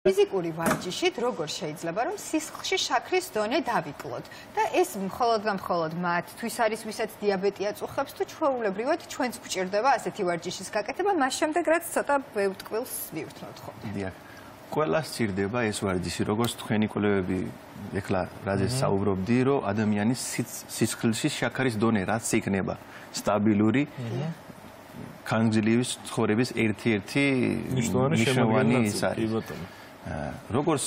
ფიზიკური ვარჯიშით როგორ შეიძლება რომ სისხლში შაქრის დონე დავიკლოთ და ეს მხოლოდ მათთვის არის ვისაც დიაბეტი აწუხებს თუ ჩვეულებრივად ჩვენც გვჭირდება ასეთი ვარჯიშის გაკეთება მას შემდეგ რაც ცოტა ვევტკვილს ვივთნოთ ხო დიახ ყველას სჭირდება ეს ვარჯიში როგორც თქვენი კოლეგები ეხლა რაზეც საუბრობდი რომ ადამიანის სისხლში შაქრის დონე რაც იქნება სტაბილური ხანგრძლივი ცხოვრების ერთ-ერთი ნიშნავანი ის არის როგორც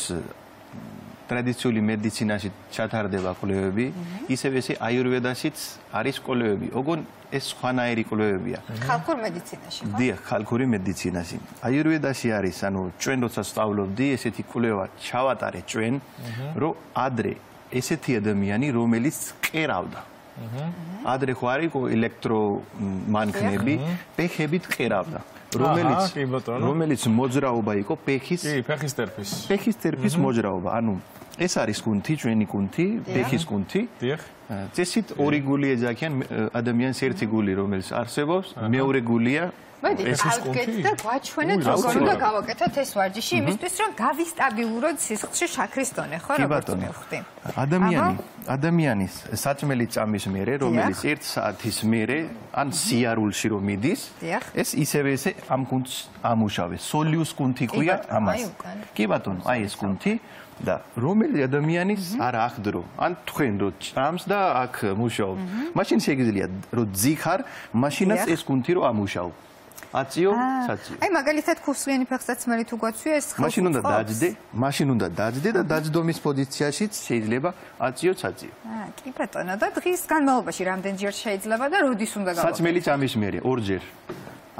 ტრადიციული მედიცინაში ჩატარდება კვლევები, ისევე ეს აიურვედაშიც არის კვლევები. ოღონ ეს სხვანაირი კვლევებია. ხალხურ მედიცინაში, ხო? დიახ, ხალხური მედიცინაში. აიურვედაში არის, ანუ ჩვენ როცა სწავლობდი, ესეთი კვლევა ჩავატარე ჩვენ, რომ ადრე ესეთი ადამიანი, რომელიც ყერავდა. ადრე ხო არის ელექტრომანქნები, ფეხებით ყერავდა. რომელიც მოძრაობა იყო ფეხის ტერფის მოძრაობა. ანუ ეს არის კუნთი, ჩვენი კუნთი, ფეხის კუნთი. წესით ორი გული ეძახიან ადამიანს ერთი გული, რომელიც არსებობს, მეორე გულია ეს კუნთი. და გვაჩვენეთ როგორ უნდა გავაკეთოთ ეს ვარჯიში იმისთვის, რომ გავისტაბილუროთ სისხლში შაქრის დონე, ხო, როგორც მივხვდი. ადამიანის საჭმელი წამის მერე, რომელიც 1 საათის მერე ან სიარულში რომ მიდის, ეს ისევე ესე ამ კუნთს ამუშავებს. სოლიუს კუნთი ქვია ამას. კი ბატონო, აი ეს კუნთი და რომელი ადამიანის არ აღდრო, ან თქვენ რო ჭამს და აქ მუშაობ. მაშინ შეგიძლია რომ ძიხარ, მაშინაც ეს კუნთი რო ამუშავო. აციო, საციო. აი მაგალითად ქუსლიანი ფეხსაცმელი თუ გვაცვია ეს ხალხი. მაშინ უნდა დაძდე და დაძდომის პოზიციაშიც შეიძლება აციო, საციო. კი ბატონო, და დღის განმავლობაში რამდენჯერ შეიძლება და როდის უნდა გავაკეთოთ? საჭმელი წამის მერე, ორჯერ.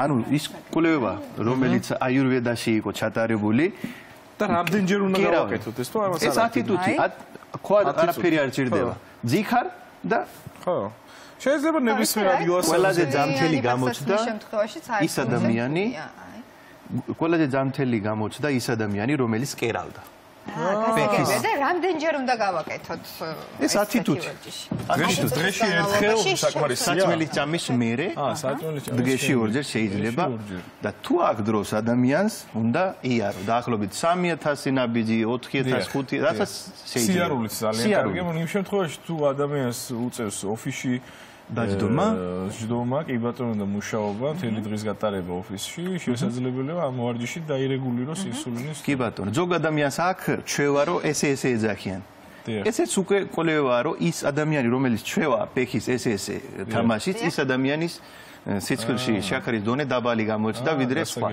ანუ ის კვლევა, რომელიც აიურვედაში იყო ჩატარებული და რამდენჯერ უნდა გავაკეთოთ ეს თუ ამას ეს 10 თუთი, ხო არაფერი არ ჭირდება. ძიხარ და ხო შეიძლება ნებისმიერ ადგილას ყველაზე ძამთელი გამოჩნდა ის ადამიანი ყველაზე ძამთელი გამოჩნდა ის ადამიანი რომელიც ყერავდა და რამდენჯერ უნდა გავაკეთოთ ეს 10 თუთი დღეში ერთხელ საკმარისია საჭმელი წამის მერე დღეში ორჯერ შეიძლება და თუ აქ დროს ადამიანს უნდა იარო დაახლოებით 3000 ნაბიჯი 4000 5000 რასაც შეიძლება სიარულიც ძალიან კარგი იმ შემთხვევაში თუ ადამიანს უწევს ოფისში დაჯდომა, კი ბატონო და მუშაობა, მთელი დღის გატარება ოფისში, შესაძლებელია ამ ვარჯიშით დაირეგულიროს ინსულინის. კი ბატონო, ზოგ ადამიანს აქ ჩვევა რომ ესე ეძახიან. ესეც უკვე კვლევაა რომ ის ადამიანი რომელიც ჩვევა ფეხის ესე თამაშიც ის ადამიანის სიცოცხლეში შაქრის დონე დაბალი გამოჩნდა ვიდრე სხვა.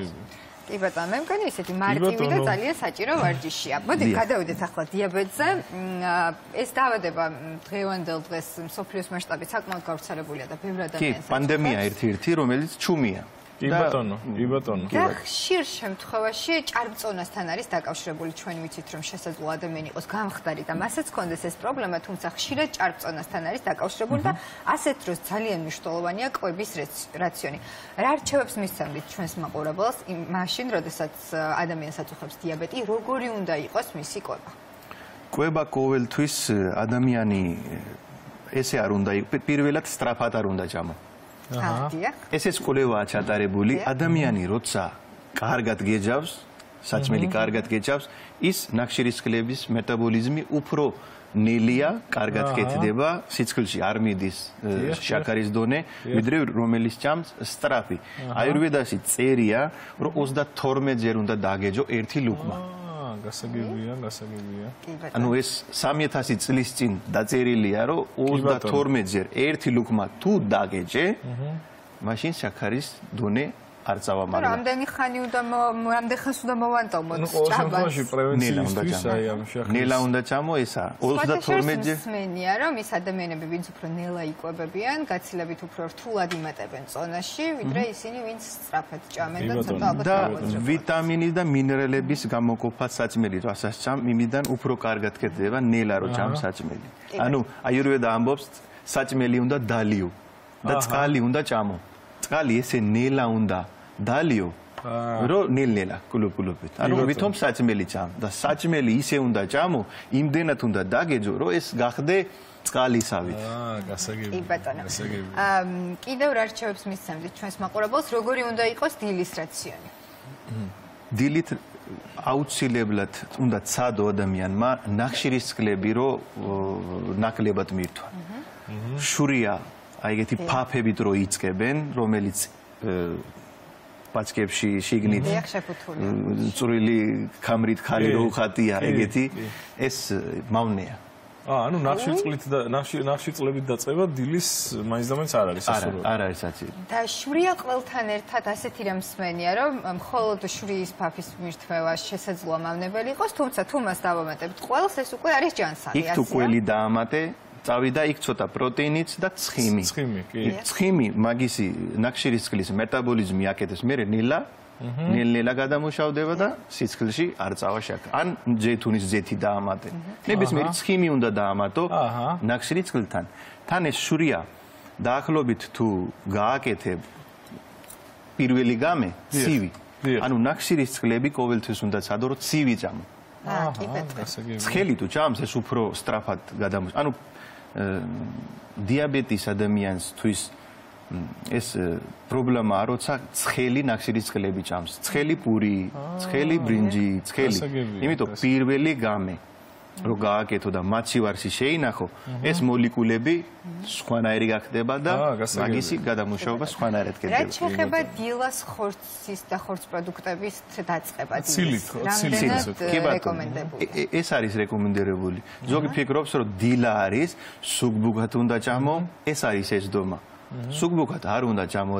კი ბატონო, მე მგონი ესეთი მარტივი და ძალიან საჭირო ვარჯიშია. მოდი გადავიდეთ ახლა დიაბეტზე. ეს დაავადება დღევანდელ დღეს მსოფლიოს მასშტაბით საკმაოდ გავრცელებულია და ბევრი ადამიანს. კი, პანდემია ერთ-ერთი, რომელიც ჩუმია. კი ბატონო. და ხშირ შემთხვევაში ჭარბწონასთან არის დაკავშირებული. ჩვენ ვიცით რომ შესაძლოა ადამიანი იყოს გამხდარი და მასაც ჰქონდეს ეს პრობლემა, თუმცა ხშირად ჭარბწონასთან არის დაკავშირებული და ასეთ დროს ძალიან მნიშვნელოვანია კვების რაციონი. რა რჩევებს მისცემთ ჩვენს მაყურებელს მაშინ, როდესაც ადამიანს აწუხებს დიაბეტი, როგორი უნდა იყოს მისი კვება? კვება ყოველთვის ადამიანი ესე არ უნდა იყოს, პირველად სწრაფად არ უნდა ჭამო. ესეც კვლევაა ჩატარებული ადამიანი როცა კარგად გეჯავს საჭმელი კარგად გეჯავს ის ნახშირისხლების მეტაბოლიზმი უფრო ნელია კარგად კეთდება სიცოცხლეში არ მიდის შაქარის დონე ვიდრე რომელიც ჭამს სწრაფი აიურვედაში წერია რომ 32 ჯერ უნდა დაგეჯო ერთი ლუკმა გასაგებია ანუ ეს 3000 წლის წინ დაწერილია რომ 32 ჯერ ერთი ლუკმა თუ დაგეჯე მაშინ შაქარის დონე არ წავა მაგრამ რამდენი ხანი უნდა რამდენ ხანს უნდა მოვანტალმოთ ჭაბას პრევენციისთვის აი ამ შაქრის ნელა უნდა ჭამო ესა 32 ჯერ მსმენია რომ ის ადამიანები ვინც უფრო ნელა იკვებებიან გაცილებით უფრო რთულად იმატებენ წონაში ვიდრე ისინი ვინც სწრაფად ჭამენ და ცოტა ალბათ ვიტამინის და მინერალების გამოყოფა საჭმელი რასაც ჭამ იმიდან უფრო კარგად კეთდება ნელა რო ჭამ საჭმელი ანუ აიურვედა ამბობს საჭმელი უნდა დალიო და წყალი უნდა ჭამო წყალი ესე ნელა უნდა დალიო რო ნელ-ნელა კულუპულობით ანუ ვითომ საჭმელი ჭამ და საჭმელი ისე უნდა ჭამო იმდენად უნდა დაგეჯო რომ ეს გახდე წყალისავით გასაგებია კი ბატონო კიდევ რა რჩევებს მისცემთ ჩვენს მაყურებელს როგორი უნდა იყოს დილის რაციონი დილით აუცილებლად უნდა ცადო ადამიანმა ნახშირის წყლები, რომ ნაკლებად მირთვა. შურია აი ეგეთი ფაფებით რო იწყებენ, რომელიც პაჩკებში შიგნით წვრილი ქამრით ხარი რო უხატია ეგეთი ეს მავნეა. ანუ ნახშირწყლებით დაწყება დილის მაინც არ არის ასე რომ. არ არის აცილი. და შვრია ყველთან ერთად ასეთი რამ მსმენია, რომ მხოლოდ შვრიის ფაფის მირთმევა შესაძლოა მავნებელი იყოს, თუმცა თუ მას დავამატებთ ყველს, ეს უკვე არის ჯანსაღი. იქ თუ ყველი დაამატე წავიდა იქ ცოტა პროტეინიც და ცხიმი. ცხიმი მაგისი ნახშირის წყლის მეტაბოლიზმი აკეთებს, მე ნელა გადამუშავდება და სიცხლში არ წავა შაქა. ან ჯეთუნის ზეთი დაამატე. ნებისმიერი ცხიმი უნდა დაამატო ნახშირის წყლთან. თან ეს შურია დაახლოებით თუ გააკეთებ პირველი გამე ცივი. ანუ ნახშირის წყლები ყოველთვის უნდა ცადო რომ ცივი ჭამო. კი ბატონო. ცხელი თუ ჭამს ეს უფრო სწრაფად გადამუშავდება. ანუ დიაბეტის ადამიანისთვის ეს პრობლემაა, როცა ცხელი ნახშირის წყლები ჭამს. ცხელი პური, ცხელი ბრინჯი, ცხელი. იმიტომ პირველი გამე რო გააკეთო და მაცივარში შეინახო, ეს მოლეკულები სხვანაირი გახდება და მაგისი გადამუშავება სხვანაირად ხდება. რაც შეეხება დილას ხორცის და ხორც პროდუქტების დაწყება დილის. რამდენად რეკომენდებული? ეს არის რეკომენდებული. ზოგი ფიქრობს, რომ დილა არის, სუგბუქად უნდა ჭამო, ეს არის ეს დომა. სუგბუქად არ უნდა ჭამო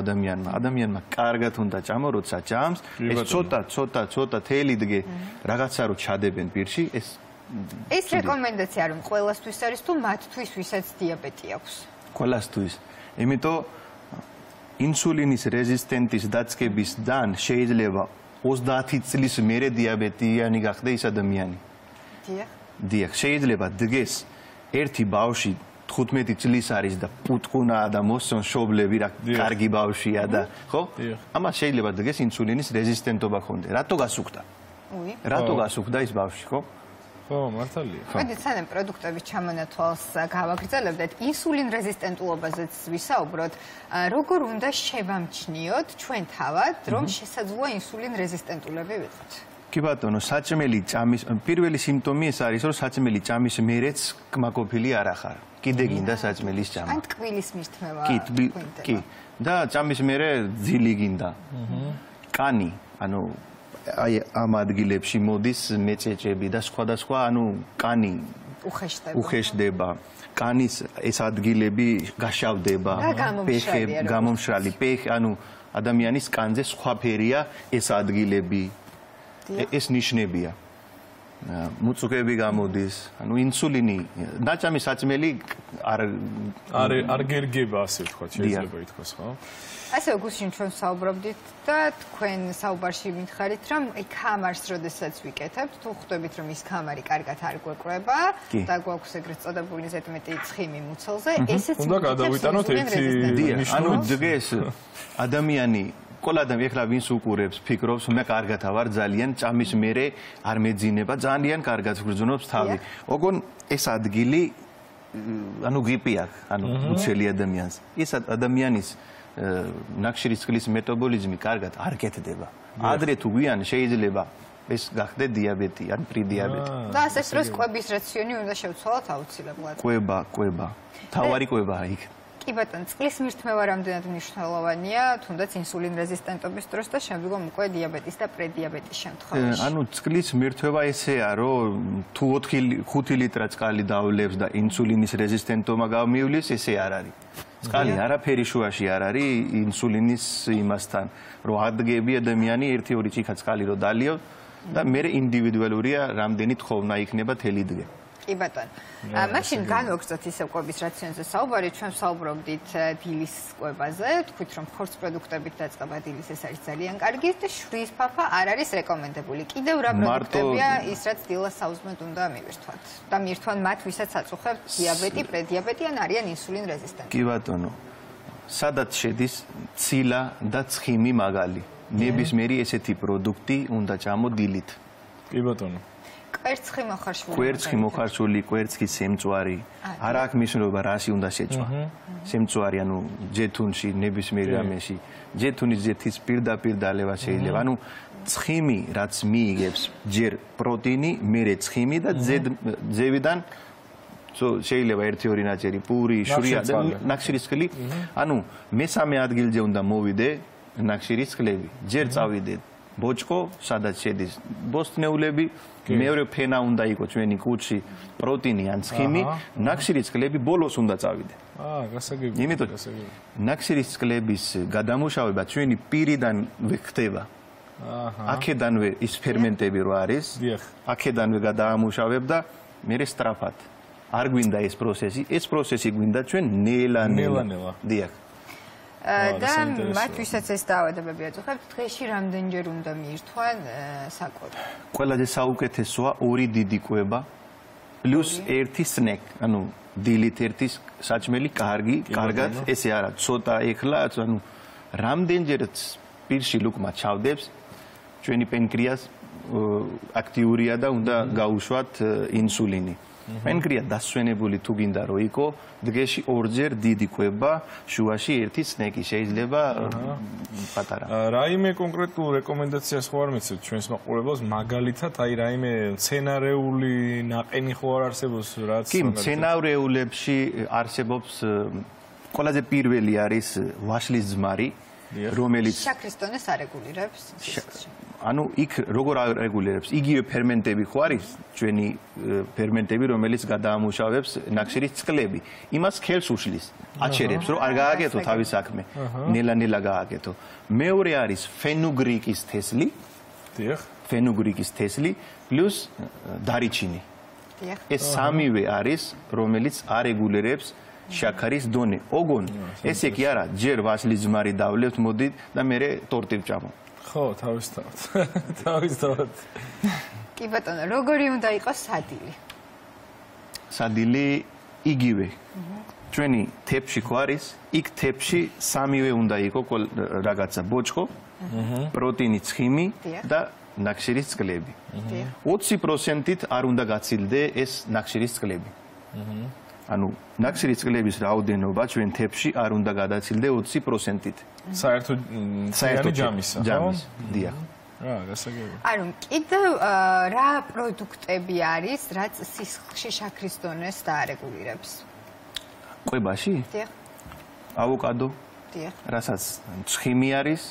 ადამიანმა კარგად უნდა ჭამო, როცა ჭამს, ეს ცოტა თელი დღე რაღაცა რო ჩადებენ პირში, ეს რეკომენდაცია რომ ყველასთვის არის თუ მათთვის ვისაც დიაბეტი აქვს? ყველასთვის. იმიტომ ინსულინის რეზისტენტის დაწყებისგან შეიძლება 30 წლის მერე დიაბეტიანი გახდეს ის ადამიანი. დიახ, შეიძლება დღეს ერთი ბავშვი 15 წლის არის და პუტკუნაა და მოსწონს შობლები რა კარგი ბავშვია და ხო? ამას შეიძლება დღეს ინსულინის რეზისტენტობა ქონდეს. რატო გასუხდა? რატო გასუხდა ის ბავშვი, ხო? ხო, მართალია. მოდით სანამ პროდუქტების ჩამონათვალს გავაგრძელებდეთ, ინსულინ რეზისტენტულობაზეც ვისაუბროთ. როგორ უნდა შევამჩნიოთ ჩვენ თავად, რომ შესაძლოა ინსულინ რეზისტენტულები ვიყოთ? კი ბატონო, საჭმელი ჭამის პირველი სიმპტომი ეს არის, რომ საჭმელი ჭამის მერეც კმაყოფილი არ ახარ. კიდე გინდა საჭმელის ჭამა. ან ტკბილის მირთმევა. კი. და ჭამის მერე ძილი გინდა. კანი, ანუ აი ამ ადგილებში მოდის მეჭეჭები და სხვადასხვა, ანუ კანი უხეშდება. კანის ეს ადგილები გაშავდება, ფეხები გამომშრალი, ანუ ადამიანის კანზე სხვა ფერია ეს ადგილები. ეს ნიშნებია. მუწუქები გამოდის, ანუ ინსულინი, ნაჭამი საჭმელი არ გერგება, ასე ვთქვა, შეიძლება ითქვას, ხო? ასე გუშინ ჩვენ საუბრობდით და თქვენ საუბარში მითხარით, რომ აი ქამარს როდესაც ვიკეთებთ, თუ ხვდებით, რომ ის ქამარი კარგად არ გვეკრება და გვაქვს ეგრეთ წოდებული ზედმეტი ცხიმი მუცელზე, ესეც უნდა გადავიტანოთ ერთი ნიშნული. ანუ დღეს ადამიანი ყველა ადამიანი ეხლა ვინც უყურებს, ფიქრობს, მე კარგად ვარ ძალიან, ჭამის მერე არ მეძინება, ძალიან კარგად ვგრძნობს თავი. ოღონ ეს ადგილი ანუ გიპი აქვს, ანუ უცელი ადამიანს. ეს ადამიანის ნახშირის წყლის მეტაბოლიზმი კარგად არ კეთდება. ადრე თუ გვიან შეიძლება ეს გახდეს დიაბეტი ან პრიდიაბეტი. და ასეთ დროს კვების რაციონი უნდა შევცვალოთ აუცილებლად. კვება. თავარი კვებაა იქ. კი ბატონო, წყლის მირთმევა რამდენად მნიშვნელოვანია, თუნდაც ინსულინ რეზისტენტობის დროს და შემდგომ უკვე დიაბეტის და პრედიაბეტის შემთხვევაში. ანუ წყლის მირთმევა ესეა, რომ თუ 5 ლიტრა წყალი დავლევს და ინსულინის რეზისტენტობა გამივლის, ესე არ არის. წყალი არაფერი შუაში არ არის ინსულინის იმასთან, რომ ადგები ადამიანი 1-2 ჭიქა წყალი რო დალიო და მე ინდივიდუალურია რამდენი თხოვნა იქნება თელი დღე. კი ბატონო. მაშინ განვაგრძოთ ისევ კვების რაციონზე საუბარი, ჩვენ ვსაუბრობდით დილის კვებაზე, თქვით რომ ხორც პროდუქტებით დაწყება დილის ეს არის ძალიან კარგი და შვრიის ფაფა არ არის რეკომენდებული. კიდევ რა პროდუქტებია ის რაც დილას საუზმედ უნდა მივირთვათ და მირთვან მათ ვისაც აწუხებთ დიაბეტი, პრედიაბეტი ან არიან ინსულინ რეზისტენტი. კი ბატონო. სადაც შედის ცილა და ცხიმი მაგალი. ნებისმიერი ესეთი პროდუქტი უნდა ჭამო დილით. კი ბატონო. კვერცხი მოხარშული. კვერცხი მოხარშული, კვერცხის სემწვარი. არ აქვს მნიშვნელობა რაში უნდა შეჭვა. სემწვარი, ანუ ჯეთუნში, ნებისმიერ რამეში. ჯეთუნის ჯეთის პირდაპირ დალევა შეიძლება. ანუ ცხიმი, რაც მიიგებს ჯერ პროტეინი, მერე ცხიმი და ძევიდან შეიძლება 1-2 ნაჭერი პური, შვრია და ნახშირისწყლი. ანუ მესამე ადგილზე უნდა მოვიდე ნახშირისწყლები. ჯერ წავიდე ბოჭკო, სადაც შედის ბოსტნეულები, მეორე ფენა უნდა იყოს ჩვენი კუჭში, პროტეინი ან ცხიმი, ნახშირისწყლები ბოლოს უნდა წავიდე. გასაგებია. იმიტომ ნახშირისწყლების გადამუშავება ჩვენი პირიდან ხდება. აქედანვე ის ფერმენტები რო არის, აქედანვე გადაამუშავებ და მე სწრაფად. არ გვინდა ეს პროცესი გვინდა ჩვენ ნელა. დიახ. და მათ ვისაც ეს დაავადებები აწუხებთ, დღეში რამდენჯერ უნდა მიირთვან საკვები? ყველაზე საუკეთესოა 2 დიდი კვება პლუს 1 სნეკ, ანუ დილით 1 საჭმელი, კარგად, ესე არა, ცოტა ეხლა, ანუ რამდენჯერაც პირში ლუკმა ჩავდებს, ჩვენი პენკრიას აქტიურია და უნდა გაუშვათ ინსულინი. პენკრია დასვენებული თუ გინდა რომ იყო, დღეში 2-ჯერ დიდი კვება, შუაში 1 სნეკი შეიძლება პატარა. რაიმე კონკრეტულ რეკომენდაციას ხო არ მიცემთ ჩვენს მაყურებელს, მაგალითად, აი რაიმე მცენარეული ნაყენი ხო არ არსებობს, რაც კი, მცენარეულებში არსებობს ყველაზე პირველი არის ვაშლის ძმარი, რომელიც შაქრის დონეს არეგულირებს. ანუ იქ როგორ არეგულირებს? იგივე ფერმენტები ხო არის, ჩვენი ფერმენტები, რომელიც გადაამუშავებს ნახშირის წყლები. იმას ხელს უშლის, აჩერებს, რომ არ გააკეთო თავის საქმე. ნელა გააკეთო. მეორე არის ფენუგრიკის თესლი. დიახ. ფენუგრიკის თესლი პლუს დარიჩინი. დიახ. ეს სამივე არის, რომელიც არეგულირებს შაქარის დონე. ოღონ ესე კი არა, ჯერ ვაშლის ძმარი დავლევთ, მოდით და მე ტორტი ვჭამო. ხო, თავისთავად. კი ბატონო, როგორი უნდა იყოს სადილი? სადილი იგივე. ჩვენი თეფში ხო არის? იქ თეფში სამივე უნდა იყოს რაღაცა ბოჭკო, პროტეინი, ცხიმი და ნახშირის წყლები. 20%-ით არ უნდა გაცილდე ეს ნახშირის წყლები. ანუ ნახშირის წყლების რაოდენობა ჩვენ თეფში არ უნდა გადაცილდე 20%-ით. საერთოდ ჯამის. დიახ. გასაგებია. ანუ კიდევ რა პროდუქტები არის, რაც სისხლში შაქრის დონეს დაარეგულირებს? კვებაში? დიახ. ავოკადო. დიახ. რასაც ცხიმი არის,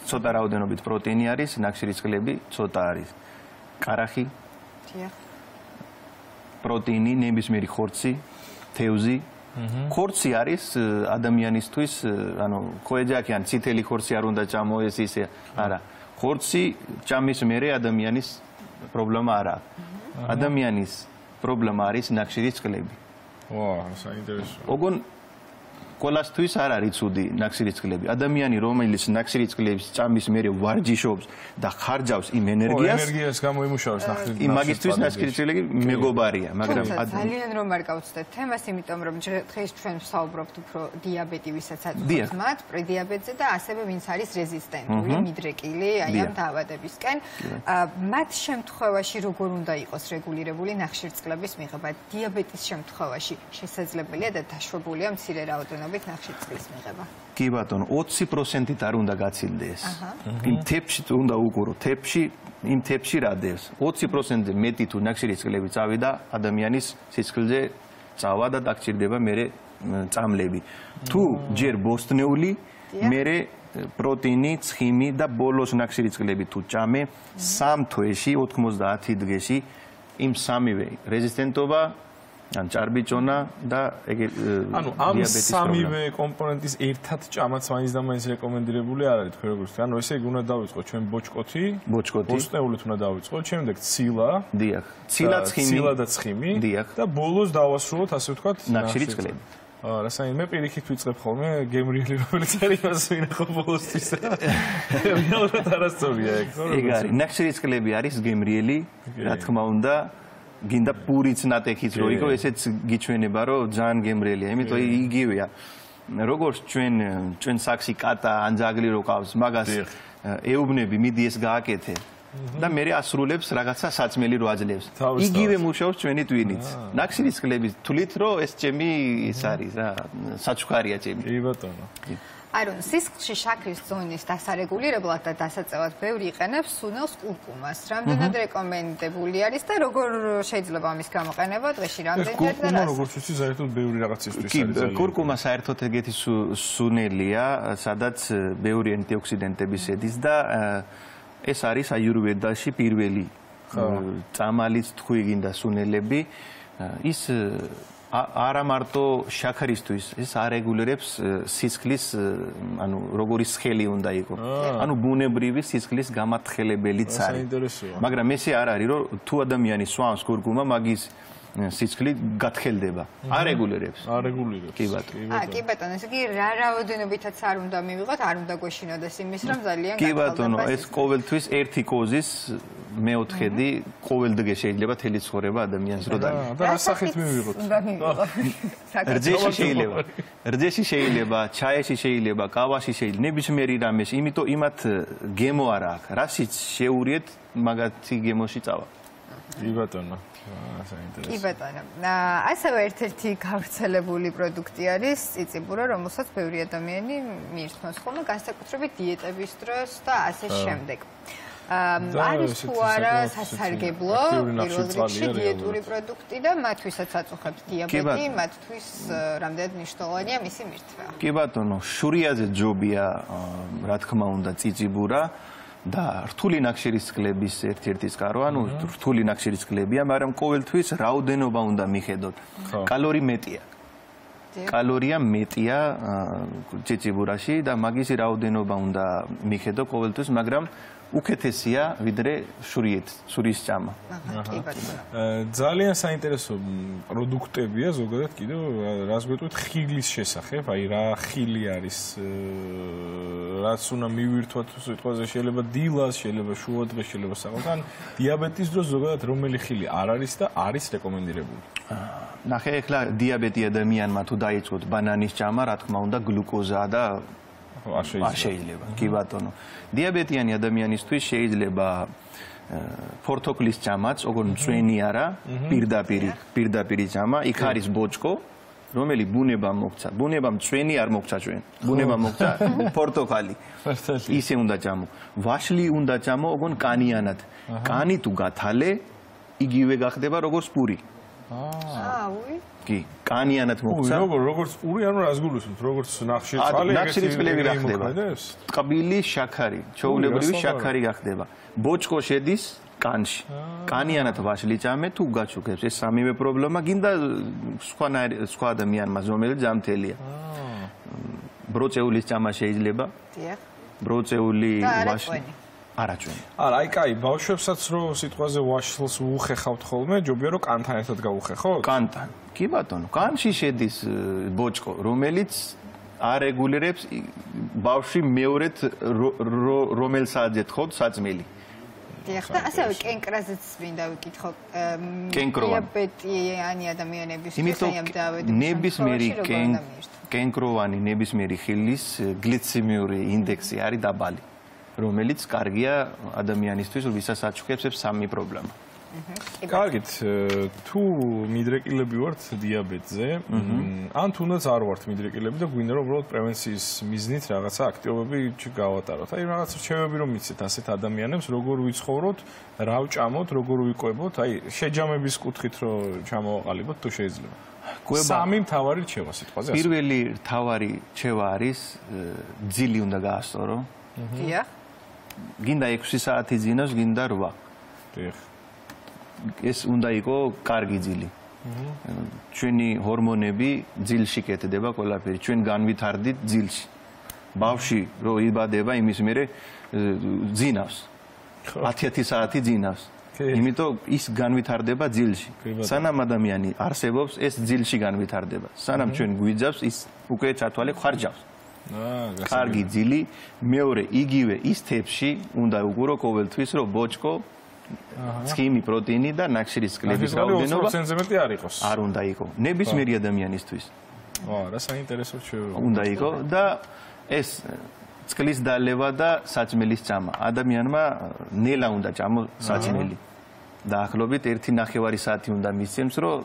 ცოტა რაოდენობით პროტეინი არის, ნახშირის წყლები ცოტა არის. კარახი. დიახ. პროტეინი, ნებისმიერი ხორცი, თევზი. ხორცი არის ადამიანისთვის, ანუ ხოეჯაკი ან წითელი ხორცი არ უნდა ჭამო, ეს ისე არა. ხორცი ჭამის მერე ადამიანის პრობლემა არა. ადამიანის პრობლემა არის ნახშირის წყლები. საინტერესოა. ოღონ ყველასთვის არ არის ცუდი ნახშირის წყლები. ადამიანი, რომელიც ნახშირის წყლების ჭამის მერე ვარჯიშობს და ხარჯავს იმ ენერგიას გამოიმუშავებს ნახშირის. იმ მაგისტრის ნახშირის წყლები მეგობარია, მაგრამ ძალიან რომ არ გავუცდეთ თემას, იმიტომ რომ დღეს ჩვენ ვსაუბრობთ უფრო დიაბეტი, ვისაც აწუხებს მათ, პრედიაბეტზე და ასევე ვინც არის რეზისტენტური, მიდრეკილი აი ამ დაავადებისკენ. მათ შემთხვევაში როგორ უნდა იყოს რეგულირებული ნახშირწყლების მიღება? დიაბეტის შემთხვევაში შესაძლებელია და დაშვებულია მცირე რაოდენობით ნახშირწყლის მიღება. კი ბატონო, 20%-ით არ უნდა გაცილდეს. იმ თეფში უნდა უყურო, იმ თეფში რადევს. 20%-ზე მეტი თუ ნახშირის წყლები წავიდა, ადამიანის სისხლზე წავა და დაგჭირდება მერე წამლები. თუ ჯერ ბოსტნეული, მერე პროტეინი, ცხიმი და ბოლოს ნახშირის წყლები თუ ჭამე, 3 თვეში, 90 დღეში იმ სამივე რეზისტენტობა ან ჭარბიჭონა და ანუ ამ სამივე კომპონენტის ერთად ჭამაც მაინც და მაინც რეკომენდირებული არ არის თქვენ როგორც ვთქვით. ანუ ესე იგი უნდა დავიწყოთ ჩვენ ბოჭკოთი, ბოსტნეულით უნდა დავიწყოთ, შემდეგ ცილა, დიახ, ცილა და ცხიმი დიახ და ბოლოს დავასრულოთ ასე ვთქვათ ნახშირის წყლები. რა საინტერესო, მე პირიქით ვიწყებ ხოლმე გემრიელი რომელიც არის მას ვინახო ბოლოსთვის. რეალურად არასწორია ეგ. ეგ არის, ნახშირის წყლები არის გემრიელი, რა თქმა უნდა. გინდა პურიც ნატეხიც რო იყო, ესეც გიჩვენება რომ ძალიან გემრიელია, იმიტომ იგივეა. როგორც ჩვენ საქსი კატა ან ძაღლი რო ყავს, მაგას ეუბნები, მიდი ეს გააკეთე. და მე ასრულებს რაღაცა საწმელი რო აძლევს. იგივე მუშაობს ჩვენი ტვინიც. ნაქსირის კლების თulit რომ ეს ჩემი ის არის რა, საჩუქარია ჩემი. კი ბატონო. აი რომ სისხლში შაქრის ზონის დასარეგულირებლად და დასაწევად ბევრი იყენებს სუნელს კურკუმას. რამდენად რეკომენდებული არის და როგორ შეიძლება ამის გამოყენება დღეში რამდენად და კურკუმა როგორც ვიცი საერთოდ ბევრი რაღაცისთვის არის ძალიან. კურკუმა საერთოდ ეგეთი სუნელია, სადაც ბევრი ანტიოქსიდენტები შედის და ეს არის აიურვედაში პირველი წამალიც თქვი გინდა სუნელები. ის არა მარტო შაქარისთვის, ეს არეგულირებს სისხლის, ანუ როგორი სხელი უნდა იყოს. ანუ ბუნებრივი სისხლის გამათხელებელიც არის. საინტერესოა. მაგრამ ესე არ არის, რომ თუ ადამიანი სვამს კურკუმა, მაგის სისხლი გათხელდება. არეგულირებს. არეგულირებს. კი ბატონო. კი ბატონო, ესე იგი რა რაოდენობითაც არ უნდა მივიღოთ, არ უნდა გვეშინოდეს იმის, რომ ძალიან კი ბატონო, ეს ყოველთვის ერთი კოზის მეოთხედი ყოველდღე შეიძლება თელი ცხოვრება ადამიანს რო დაიწყოს. და რა სახით მივიღოთ? რძეში შეიძლება, ჩაეში შეიძლება, კავაში შეიძლება, ნებისმიერი რამეში, იმიტომ იმათ გემო არა აქვს. რასიც შეურიეთ, მაგათი გემოში წავა. კი ბატონო. კი ბატონო. ასევე ერთ-ერთი გავრცელებული პროდუქტი არის წიწიბურა, რომელსაც ბევრი ადამიანი მიირთმევს ხოლმე განსაკუთრებით დიეტების დროს და ასე შემდეგ. არის თუ არა სასარგებლო პირველ რიგში დიეტური პროდუქტი და მათთვისაც აწუხებს დიაბეტი, მათთვის რამდენად მნიშვნელოვანია მისი მირთმევა. კი ბატონო, შურიაზე ჯობია, რა თქმა უნდა, წიწიბურა და რთული ნახშირის კლების ერთ-ერთი წყარო, ანუ რთული ნახშირის კლებია, მაგრამ ყოველთვის რაოდენობა უნდა მიხედოთ. კალორი მეტია. კალორია მეტია წიწიბურაში და მაგისი რაოდენობა უნდა მიხედო ყოველთვის, მაგრამ უკეთესია ვიდრე შურიის ჭამა. ძალიან საინტერესო პროდუქტებია ზოგადად კიდევ რას გვეტყვით ხილის შესახებ, აი რა ხილი არის, რაც უნდა მივირთვათ სიტყვაზე, შეიძლება დილას, შეიძლება შუადღეს, შეიძლება საყოველთაო, დიაბეტის დროს ზოგადად რომელი ხილი არ არის და არის რეკომენდირებული. ნახე, ეხლა დიაბეტი ადამიანმა თუ დაიწყოთ ბანანის ჭამა, რა თქმა უნდა, გლუკოზაა და შეიძლება. კი ბატონო. დიაბეტიანი ადამიანისთვის შეიძლება ფორთოქლის ჭამაც, ოღონდ მწვენი არა, პირდაპირი ჭამა, იქ არის ბოჭკო, რომელი ბუნებამ მოგცა. ბუნებამ მწვენი არ მოგცა ჩვენ. ბუნებამ მოგცა პორტოქალი. ისე უნდა ჭამო. ვაშლი უნდა ჭამო, ოღონდ კანიანად. კანი თუ გათალე, იგივე გახდება როგორც პური. კი, კანიანად მოგცა. როგორც პური, ანუ რას გულისხმობთ, როგორც ნახშირის წყლები გახდება. ტკბილი შაქარი, ჩვეულებრივი შაქარი გახდება. ბოჭკო შედის კანში. კანიანად ვაშლი ჭამე თუ გაჩუქებს, ეს სამივე პრობლემა გინდა სხვა ადამიანმა, რომელიც ზამთელია. ბროწეულის ჭამა შეიძლება. დიახ. ბროწეული ვაშლი არაჩვენი. არა, აი კაი, ბავშვებსაც რო სიტყვაზე ვაშლს უხეხავთ ხოლმე, ჯობია რომ კანთან ერთად გაუხეხოთ? კანთან. კი ბატონო, კანში შედის ბოჭკო, რომელიც არეგულირებს ბავშვი მეორედ რომელსაც ეთხოთ საწმელი. დიახ, და ასევე კენკრაზეც მინდა ვიკითხო. დიაბეტიანი ადამიანების ნებისმიერი კენკროვანი ნებისმიერი ხილის გლიცემიური ინდექსი არის დაბალი. რომელიც კარგია ადამიანისთვის, ვისაც აჩუქებს ეს სამი პრობლემა. კარგით, თუ მიდრეკილები ვართ დიაბეტზე, ან თუნდაც არ ვართ მიდრეკილები და გვინდა რომ უბრალოდ პრევენციის მიზნით რაღაცა აქტივობები გავატაროთ. აი რაღაც რჩევები რომ მიცეთ ასეთ ადამიანებს, როგორ ვიცხოვროთ, რა ვჭამოთ, როგორ ვიყვებოთ, აი შეჯამების კუთხით რომ ჩამოვაყალიბოთ თუ შეიძლება. სამი მთავარი რჩევა სიტყვაზე. პირველი მთავარი რჩევა არის ძილი უნდა გაასწორო. დიახ. გინდა 6 საათი ძინოს, გინდა 8. დიახ. ეს უნდა იყოს კარგი ძილი. ჩვენი ჰორმონები ძილში კეთდება ყველაფერი. ჩვენ განვითარდით ძილში. ბავშვი რო იბადება, იმის მერე ძინავს. 10 საათი ძინავს. იმიტომ ის განვითარდება ძილში. სანამ ადამიანი არსებობს, ეს ძილში განვითარდება. სანამ ჩვენ გვიძავს, ის უკვე ჩათვალე ხარჯავს. კარგი ძილი, მეორე იგივე ის თებში უნდა უყურო ყოველთვის, რომ ბოჭკო, ცხიმი, პროტეინი და ნახშირის კლების რაოდენობა 20%-ზე მეტი არ იყოს. არ უნდა იყოს. ნებისმიერი ადამიანისთვის. რა საინტერესო რჩევაა. უნდა იყოს და ეს წყლის დალევა და საჭმელის ჭამა. ადამიანმა ნელა უნდა ჭამო საჭმელი. დაახლოებით 1.5 საათი უნდა მისცემს, რომ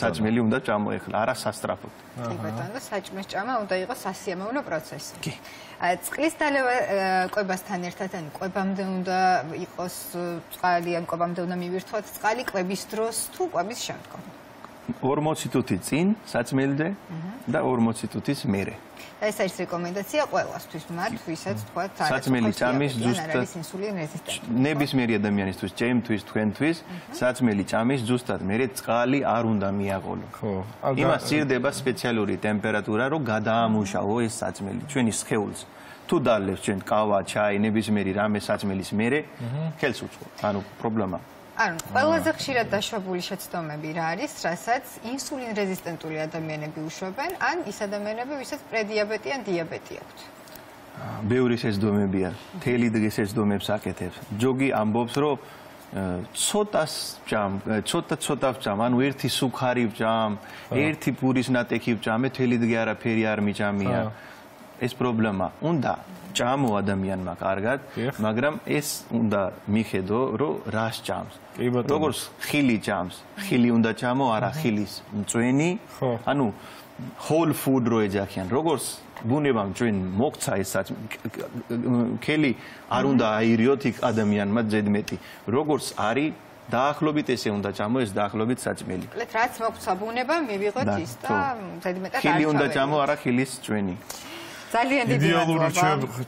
საჭმელი უნდა ჭამო ეხლა, არა სასწრაფოდ. კი ბატონო, და საჭმლის ჭამა უნდა იყოს სასიამოვნო პროცესი. კი. წყლის დალევა კვებასთან ერთად, ანუ კვებამდე უნდა იყოს წყალი, ან კვებამდე უნდა მივირთვათ წყალი კვების დროს თუ კვების შემდგომ. 40 თუთი წინ საჭმელზე და 40 თუთის მერე. ეს არის რეკომენდაცია ყველასთვის, მათ ვისაც თქვათ საჭმელი ჭამის ზუსტად ინსულინ რეზისტენტი. ნებისმიერი ადამიანისთვის, ჩემთვის, თქვენთვის, საჭმელი ჭამის ზუსტად მერე წყალი არ უნდა მიაღოლო. ხო. იმას სჭირდება სპეციალური ტემპერატურა, რომ გადაამუშავო ეს საჭმელი ჩვენი სხეულს. თუ დალევს ჩვენ კავა, ჩაი, ნებისმიერი რამე საჭმელის მერე, ხელს უწყობს. ანუ პრობლემა. ანუ ყველაზე ხშირად დაშვებული შეცდომები რა არის, რასაც ინსულინ რეზისტენტული ადამიანები უშვებენ, ან ის ადამიანები, ვისაც პრედიაბეტი ან დიაბეტი აქვთ. ბევრი შეცდომებია, მთელი დღე შეცდომებს აკეთებს. ჯოგი ამბობს, რომ ცოტა ვჭამ, ანუ ერთი სუქარი ვჭამ, ერთი პურის ნატექი ვჭამ, მთელი დღე არაფერი არ მიჭამია. ეს პრობლემა უნდა ჭამო ადამიანმა კარგად, მაგრამ ეს უნდა მიხედო, რომ რას ჭამს. როგორც ხილი ჭამს, ხილი უნდა ჭამო, არა ხილის მწვენი, ანუ whole food რო ეძახიან, როგორც ბუნებამ ჩვენ მოგცა ეს ხელი არ უნდა აირიოთ იქ ადამიანმა ზედმეტი, როგორც არის დაახლოებით ესე უნდა ჭამო ეს დაახლოებით საჭმელი. რაც მოგცა ბუნებამ მივიღოთ ის და ზედმეტად არ ხილი უნდა ჭამო, არა ხილის მწვენი. ძალიან დიდი იდეალური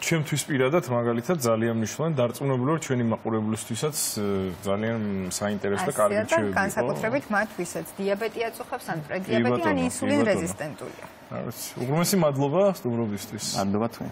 ჩემთვის პირადად მაგალითად ძალიან მნიშვნელოვანი დარწმუნებული ვარ ჩვენი მაყურებლისთვისაც ძალიან საინტერესო და კარგი რჩევები იყო. განსაკუთრებით მათ ვისაც დიაბეტი აწუხებს ან პრედიაბეტი ან ინსულინ რეზისტენტულია. უღრმესი მადლობა სტუმრობისთვის. მადლობა თქვენ.